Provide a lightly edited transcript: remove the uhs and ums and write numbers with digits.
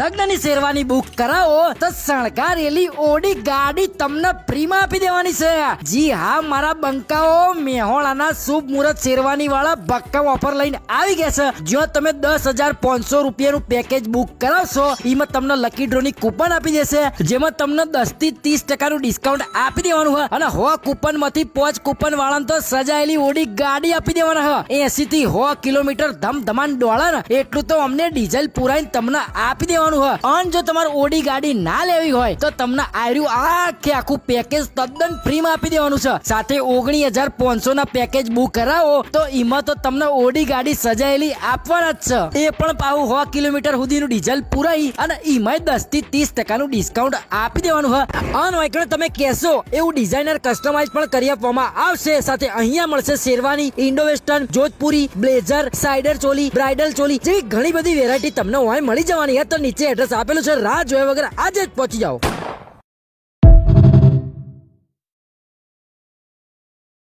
લગ્નની શેરવાની બુક કરાવો તો શણગારેલી ઓડી ગાડી તમને ફ્રીમાં આપી દેવાની છે। જી હા, મારા બંકાઓ મેહોણાના શુભ મુહૂર્ત શેરવાની વાળા ભક્કમ ઓફર લઈને આવી ગયા છે। જો તમે 10,500 રૂપિયાનું પેકેજ બુક કરાવશો એમાં તમને લકી ડ્રોની કૂપન આપી દેશે, જેમાં તમને 10 થી 30% ડિસ્કાઉન્ટ આપી દેવાનું છે અને 100 કૂપન માંથી 5 કૂપન વાળાને તો સજાયેલી ઓડી ગાડી આપી દેવાના છે। 80 થી 100 કિલોમીટર ધમધમાન ડોળા ને એટલું તો અમને ડીઝલ પુરાઈને તમને આપી દેવાનું છે। અને જો તમારે ઓડી ગાડી ના લેવી હોય તો તમને આખું પેકેજ તદ્દન ફ્રીમાં આપી દેવાનું છે। સાથે 19,500 ના પેકેજ બુક કરાવો તો એમાં તો તમને ઓડી ગાડી સજાયેલી આપવાના જ છે, એ પણ પાછું 100 કિલોમીટર સુધીનું ડીઝલ પુરાઈ અને એમાં 10 થી 30% નું ડિસ્કાઉન્ટ આપી દેવાનું છે। અને વાયકણ તમે કહેશો એવું ડિઝાઇનર કસ્ટમાઇઝ પણ કરી આપવામાં આવશે। સાથે અહીંયા મળશે sherwani, Indo western, Jodhpuri, blazer, cider choli, bridal choli જેવી ઘણી બધી વેરાયટી તમને હોય મળી જવાની છે। તો નીચે એડ્રેસ આપેલું છે, રાહ જોયા વગર આજે જ પહોંચી જાઓ।